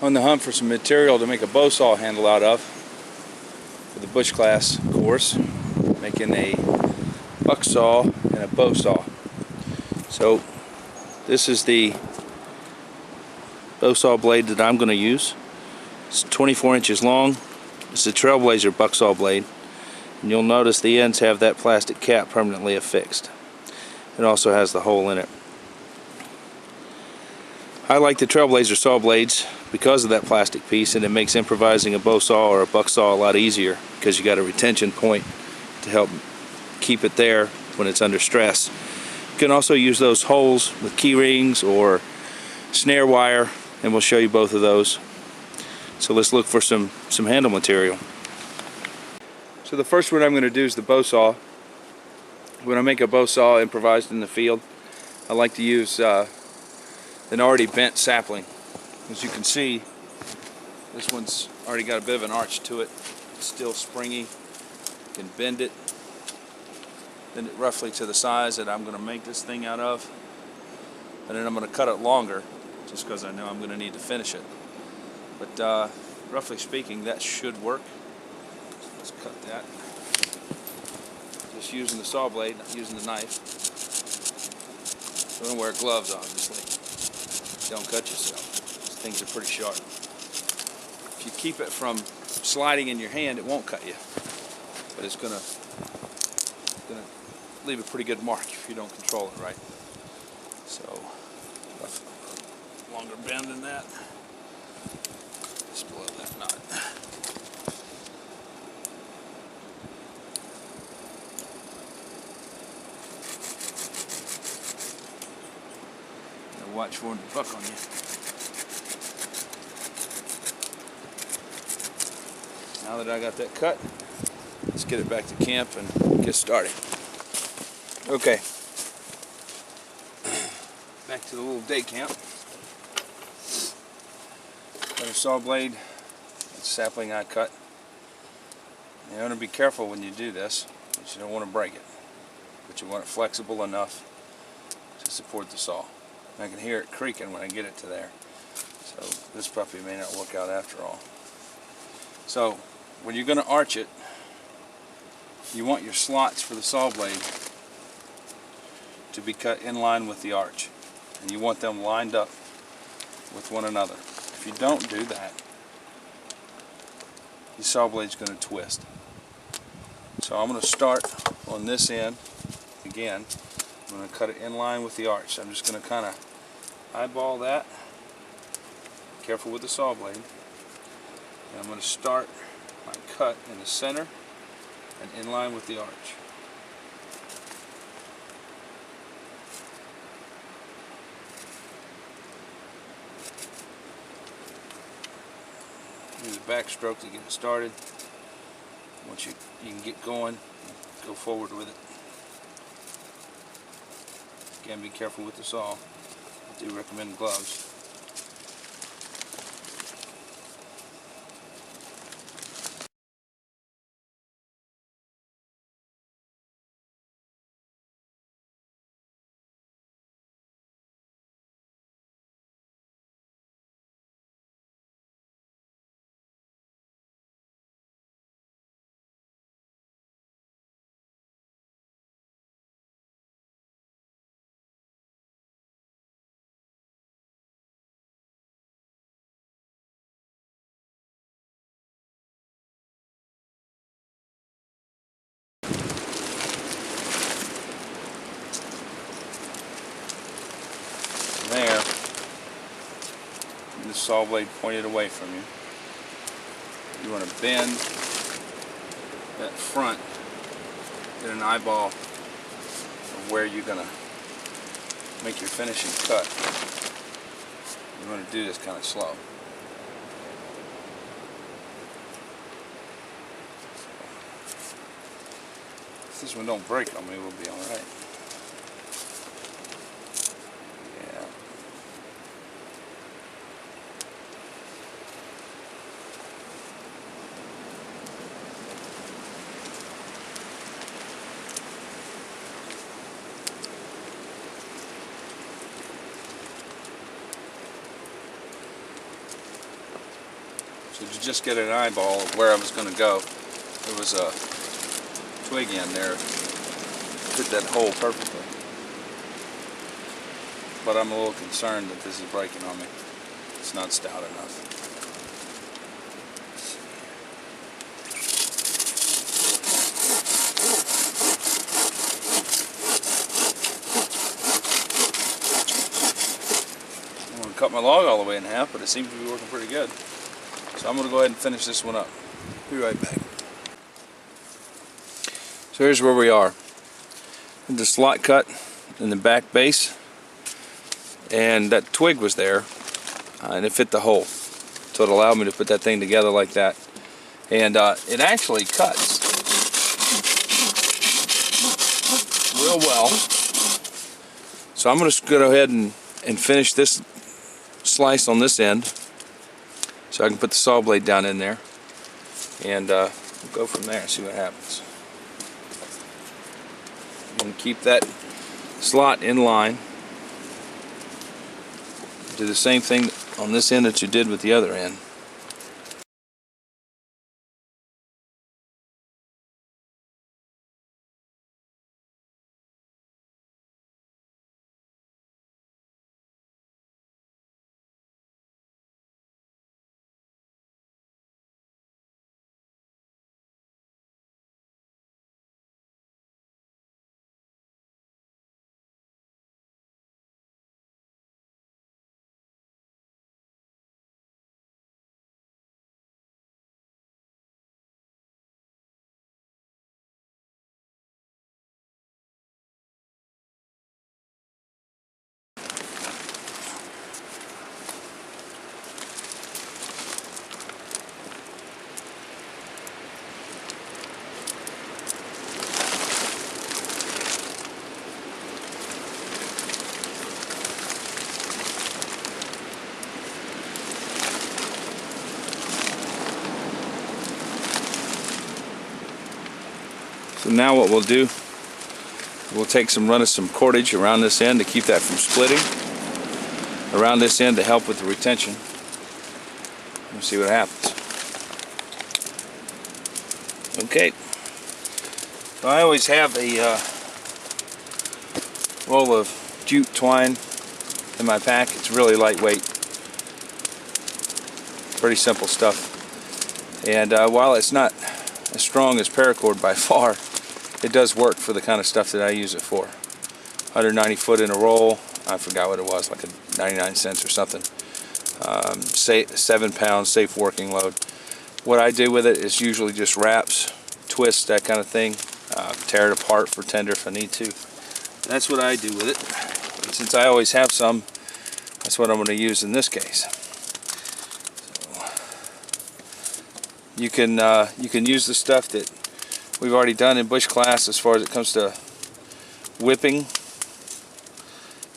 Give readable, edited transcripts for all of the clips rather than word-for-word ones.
on the hunt for some material to make a Bowsaw handle out of for the BushClass course, making a buck saw and a Bowsaw. So this is the Bowsaw blade that I'm going to use. It's 24 inches long. It's a Trailblazer bucksaw blade, and you'll notice the ends have that plastic cap permanently affixed. It also has the hole in it. I like the Trailblazer saw blades because of that plastic piece, and it makes improvising a Bowsaw or a bucksaw a lot easier because you got a retention point to help keep it there when it's under stress. You can also use those holes with key rings or snare wire, and we'll show you both of those. So let's look for some handle material. So the first one I'm going to do is the Bowsaw. When I make a Bowsaw improvised in the field, I like to use an already bent sapling. As you can see, this one's already got a bit of an arch to it. It's still springy. You can bend it roughly to the size that I'm going to make this thing out of, and then I'm going to cut it longer just because I know I'm going to need to finish it. But roughly speaking, that should work. Let's cut that. Just using the saw blade, not using the knife. Don't wear gloves, obviously. Don't cut yourself. These things are pretty sharp. If you keep it from sliding in your hand, it won't cut you, but it's gonna leave a pretty good mark if you don't control it right. So, longer bend than that. Just below that knot. Watch for him to buck on you. Now that I got that cut, let's get it back to camp and get started. Okay, back to the little day camp. Got a saw blade, that's sapling I cut. You want to be careful when you do this, because you don't want to break it, but you want it flexible enough to support the saw. I can hear it creaking when I get it to there. So this puppy may not work out after all. So when you're going to arch it, you want your slots for the saw blade to be cut in line with the arch. And you want them lined up with one another. If you don't do that, the saw blade's going to twist. So I'm going to start on this end again. I'm going to cut it in line with the arch. I'm just going to kind of eyeball that. Careful with the saw blade. And I'm going to start my cut in the center and in line with the arch. Use a backstroke to get it started. Once you can get going, go forward with it. Again, be careful with the saw. I do recommend gloves. There, the saw blade pointed away from you. You want to bend that front, get an eyeball of where you're going to make your finishing cut. You want to do this kind of slow. If this one don't break on me, we'll be alright. So to just get an eyeball of where I was going to go, there was a twig in there, fit that hole perfectly. But I'm a little concerned that this is breaking on me. It's not stout enough. I'm going to cut my log all the way in half, but it seems to be working pretty good. So I'm going to go ahead and finish this one up. Be right back. So here's where we are. The slot cut in the back base, and that twig was there, and it fit the hole. So it allowed me to put that thing together like that. And it actually cuts real well. So I'm going to go ahead and finish this slice on this end, so I can put the saw blade down in there, and we'll go from there and see what happens. And keep that slot in line. Do the same thing on this end that you did with the other end. So now what we'll do, we'll take run some cordage around this end to keep that from splitting, around this end to help with the retention. We'll see what happens. Okay, so I always have a roll of jute twine in my pack. It's really lightweight, pretty simple stuff, and while it's not as strong as paracord by far, it does work for the kind of stuff that I use it for. 190 foot in a roll, I forgot what it was, like 99 cents or something. 7 pounds, safe working load. What I do with it is usually just wraps, twists, that kind of thing. Tear it apart for tender if I need to. That's what I do with it. And since I always have some, that's what I'm going to use in this case. So, you can use the stuff that we've already done in BushClass as far as it comes to whipping,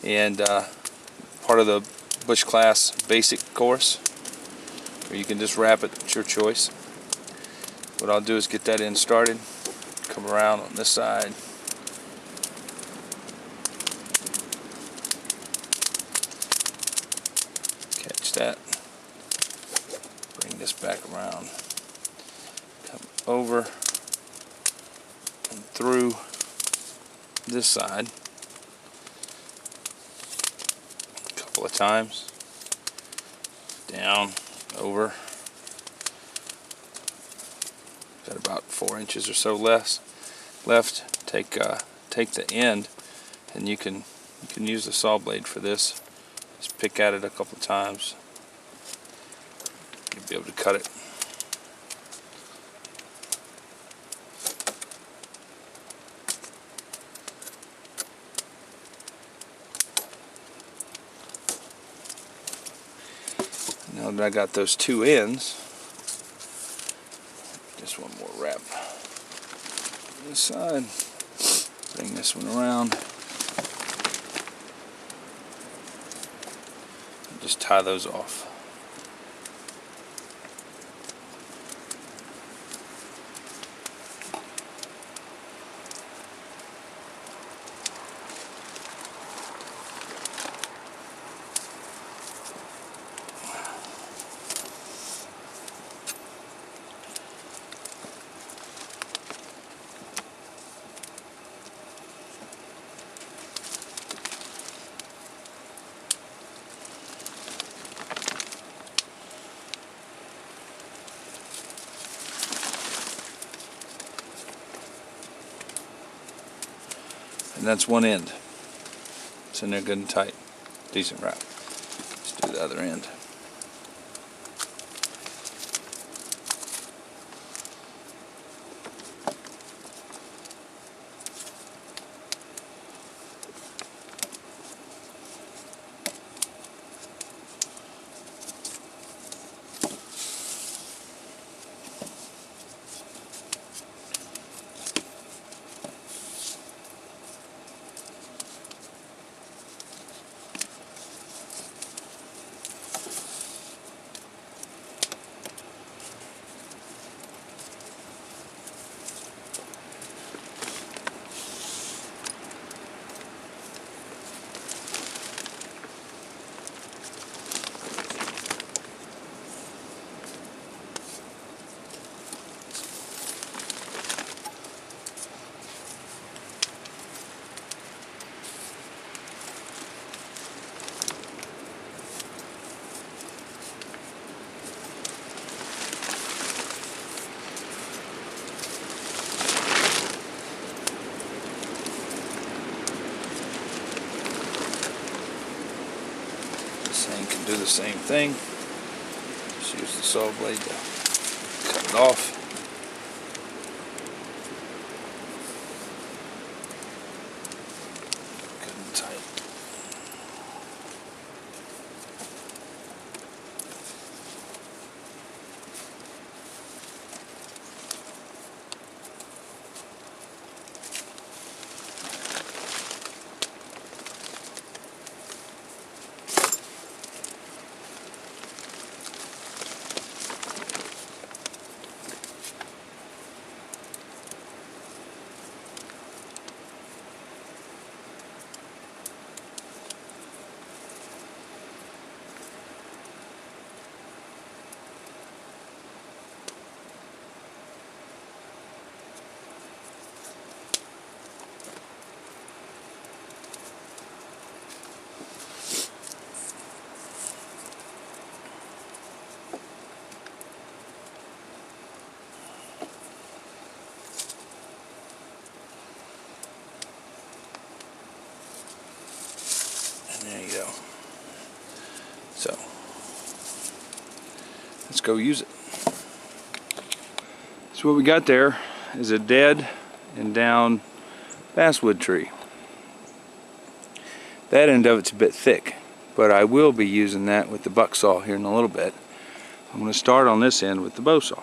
and part of the BushClass basic course, or you can just wrap it, it's your choice. What I'll do is get that end started, come around on this side, catch that, bring this back around, come over and through this side a couple of times, down, over. Got about 4 inches or so left. Take the end, and you can use the saw blade for this. Just pick at it a couple of times. You'll be able to cut it. Now that I got those two ends, just one more wrap on this side, bring this one around, and just tie those off. And that's one end. It's in there good and tight. Decent wrap. Let's do the other end. This thing can do the same thing. Just use the saw blade to cut it off. Good and tight. There you go. So, let's go use it. So what we got there is a dead and down basswood tree. That end of it's a bit thick, but I will be using that with the buck saw here in a little bit. I'm going to start on this end with the bow saw.